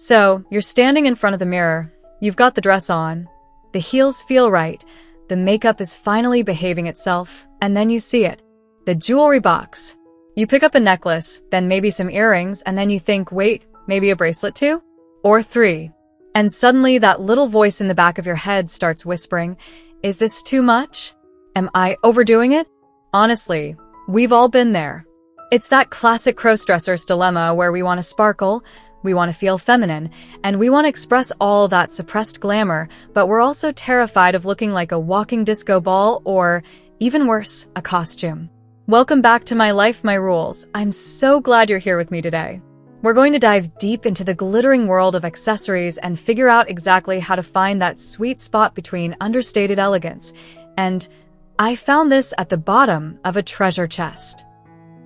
So, you're standing in front of the mirror, you've got the dress on, the heels feel right, the makeup is finally behaving itself, and then you see it. The jewelry box. You pick up a necklace, then maybe some earrings, and then you think, wait, maybe a bracelet too? Or 3. And suddenly that little voice in the back of your head starts whispering, is this too much? Am I overdoing it? Honestly, we've all been there. It's that classic crossdresser's dilemma where we want to sparkle, we want to feel feminine, and we want to express all that suppressed glamour, but we're also terrified of looking like a walking disco ball or, even worse, a costume. Welcome back to My Life, My Rules. I'm so glad you're here with me today. We're going to dive deep into the glittering world of accessories and figure out exactly how to find that sweet spot between understated elegance and I found this at the bottom of a treasure chest.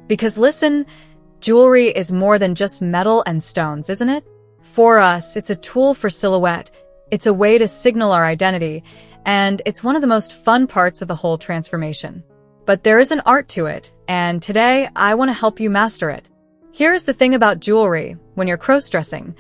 Because listen, jewelry is more than just metal and stones, isn't it? For us, it's a tool for silhouette, it's a way to signal our identity, and it's one of the most fun parts of the whole transformation. But there is an art to it, and today I want to help you master it. Here's the thing about jewelry: when you're cross-dressing,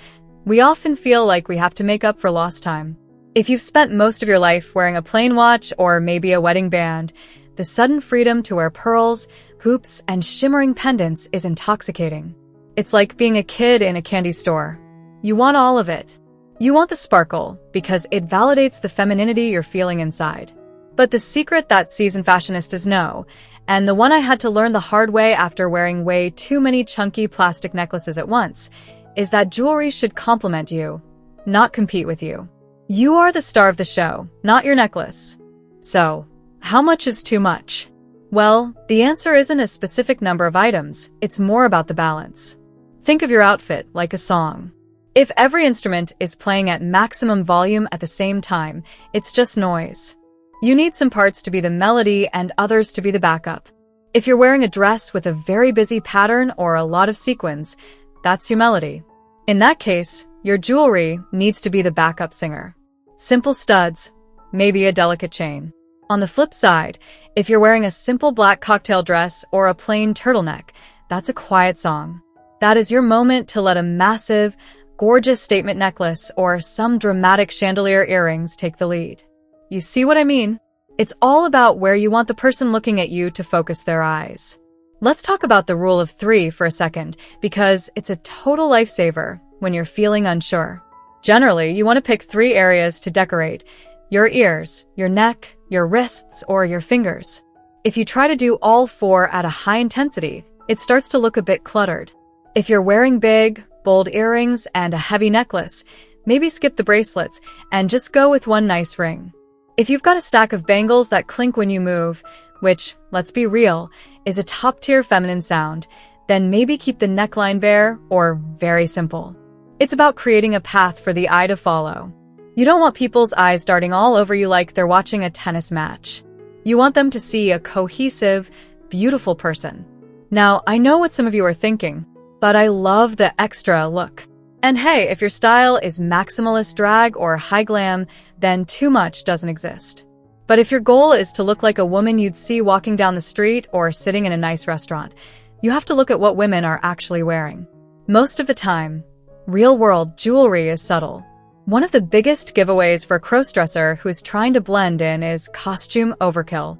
we often feel like we have to make up for lost time. If you've spent most of your life wearing a plain watch or maybe a wedding band, the sudden freedom to wear pearls, hoops, and shimmering pendants is intoxicating. It's like being a kid in a candy store. You want all of it. You want the sparkle because it validates the femininity you're feeling inside. But the secret that seasoned fashionistas know, and the one I had to learn the hard way after wearing way too many chunky plastic necklaces at once, is that jewelry should complement you, not compete with you. You are the star of the show, not your necklace. So, how much is too much? Well, the answer isn't a specific number of items, it's more about the balance. Think of your outfit like a song. If every instrument is playing at maximum volume at the same time, it's just noise. You need some parts to be the melody and others to be the backup. If you're wearing a dress with a very busy pattern or a lot of sequins, that's your melody. In that case, your jewelry needs to be the backup singer. Simple studs, maybe a delicate chain. On the flip side, if you're wearing a simple black cocktail dress or a plain turtleneck, that's a quiet song. That is your moment to let a massive, gorgeous statement necklace or some dramatic chandelier earrings take the lead. You see what I mean? It's all about where you want the person looking at you to focus their eyes. Let's talk about the rule of 3 for a second, because it's a total lifesaver when you're feeling unsure. Generally, you want to pick 3 areas to decorate: your ears, your neck, your wrists, or your fingers. If you try to do all 4 at a high intensity, it starts to look a bit cluttered. If you're wearing big, bold earrings and a heavy necklace, maybe skip the bracelets and just go with one nice ring. If you've got a stack of bangles that clink when you move, which, let's be real, is a top-tier feminine sound, then maybe keep the neckline bare or very simple. It's about creating a path for the eye to follow. You don't want people's eyes darting all over you like they're watching a tennis match. You want them to see a cohesive, beautiful person. Now, I know what some of you are thinking, but I love the extra look. And hey, if your style is maximalist drag or high glam, then too much doesn't exist. But if your goal is to look like a woman you'd see walking down the street or sitting in a nice restaurant, you have to look at what women are actually wearing. Most of the time, real-world jewelry is subtle. One of the biggest giveaways for a crossdresser who is trying to blend in is costume overkill.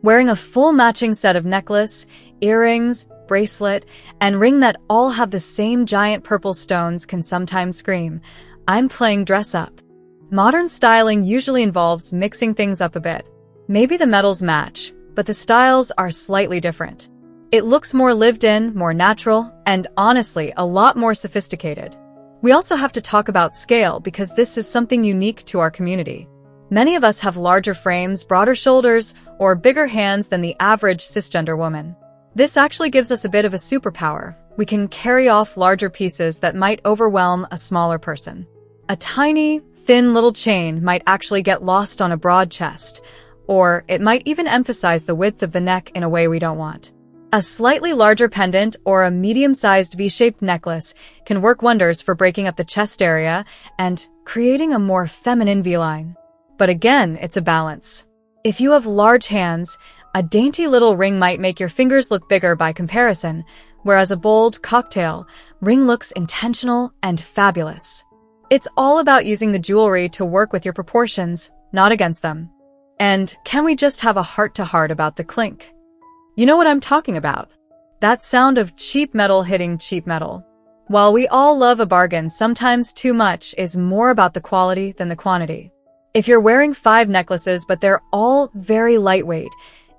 Wearing a full matching set of necklace, earrings, bracelet, and ring that all have the same giant purple stones can sometimes scream, "I'm playing dress up." Modern styling usually involves mixing things up a bit. Maybe the metals match, but the styles are slightly different. It looks more lived in, more natural, and honestly, a lot more sophisticated. We also have to talk about scale because this is something unique to our community. Many of us have larger frames, broader shoulders, or bigger hands than the average cisgender woman. This actually gives us a bit of a superpower. We can carry off larger pieces that might overwhelm a smaller person. A tiny, thin little chain might actually get lost on a broad chest, or it might even emphasize the width of the neck in a way we don't want. A slightly larger pendant or a medium-sized V-shaped necklace can work wonders for breaking up the chest area and creating a more feminine V-line. But again, it's a balance. If you have large hands, a dainty little ring might make your fingers look bigger by comparison, whereas a bold cocktail ring looks intentional and fabulous. It's all about using the jewelry to work with your proportions, not against them. And can we just have a heart-to-heart about the clink? You know what I'm talking about. That sound of cheap metal hitting cheap metal. While we all love a bargain, sometimes too much is more about the quality than the quantity. If you're wearing 5 necklaces but they're all very lightweight,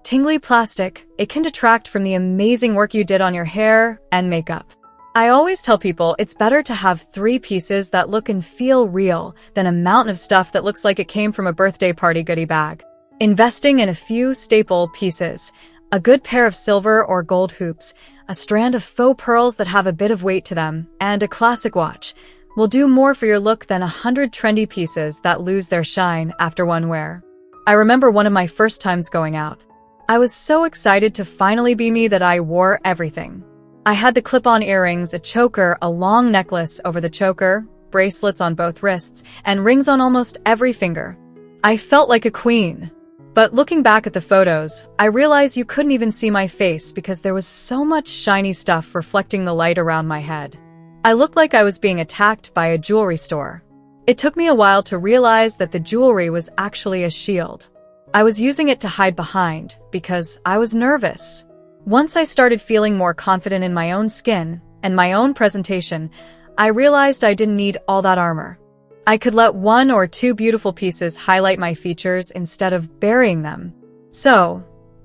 tingly plastic, it can detract from the amazing work you did on your hair and makeup. I always tell people it's better to have 3 pieces that look and feel real than a mountain of stuff that looks like it came from a birthday party goodie bag. Investing in a few staple pieces, a good pair of silver or gold hoops, a strand of faux pearls that have a bit of weight to them, and a classic watch will do more for your look than 100 trendy pieces that lose their shine after one wear. I remember one of my first times going out. I was so excited to finally be me that I wore everything. I had the clip-on earrings, a choker, a long necklace over the choker, bracelets on both wrists, and rings on almost every finger. I felt like a queen. But looking back at the photos, I realized you couldn't even see my face because there was so much shiny stuff reflecting the light around my head. I looked like I was being attacked by a jewelry store. It took me a while to realize that the jewelry was actually a shield. I was using it to hide behind because I was nervous. Once I started feeling more confident in my own skin and my own presentation, I realized I didn't need all that armor. I could let 1 or 2 beautiful pieces highlight my features instead of burying them. So,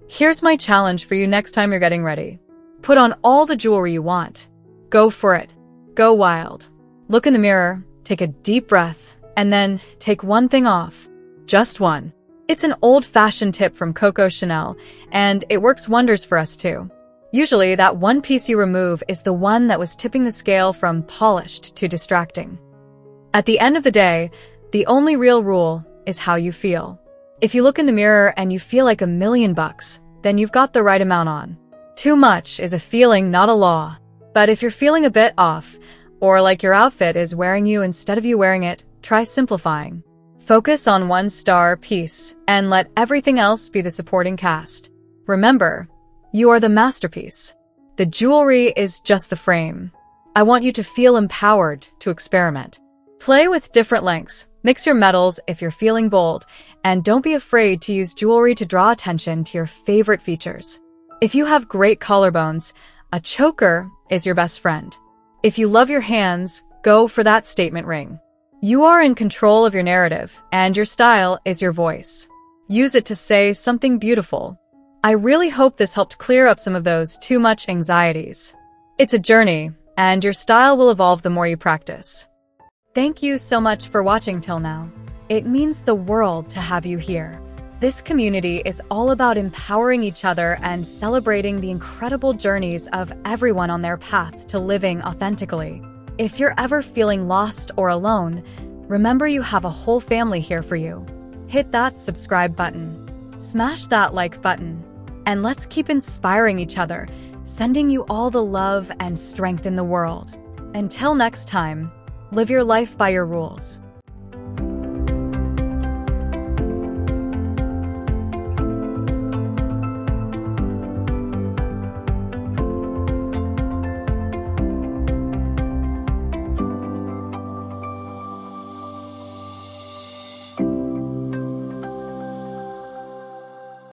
here's my challenge for you next time you're getting ready. Put on all the jewelry you want. Go for it. Go wild. Look in the mirror, take a deep breath, and then take one thing off. Just one. It's an old-fashioned tip from Coco Chanel, and it works wonders for us too. Usually, that one piece you remove is the one that was tipping the scale from polished to distracting. At the end of the day, the only real rule is how you feel. If you look in the mirror and you feel like $1,000,000, then you've got the right amount on. Too much is a feeling, not a law. But if you're feeling a bit off, or like your outfit is wearing you instead of you wearing it, try simplifying. Focus on one star piece and let everything else be the supporting cast. Remember, you are the masterpiece. The jewelry is just the frame. I want you to feel empowered to experiment. Play with different lengths, mix your metals if you're feeling bold, and don't be afraid to use jewelry to draw attention to your favorite features. If you have great collarbones, a choker is your best friend. If you love your hands, go for that statement ring. You are in control of your narrative, and your style is your voice. Use it to say something beautiful. I really hope this helped clear up some of those too much anxieties. It's a journey, and your style will evolve the more you practice. Thank you so much for watching till now. It means the world to have you here. This community is all about empowering each other and celebrating the incredible journeys of everyone on their path to living authentically. If you're ever feeling lost or alone, remember you have a whole family here for you. Hit that subscribe button, smash that like button, and let's keep inspiring each other, sending you all the love and strength in the world. Until next time, live your life by your rules.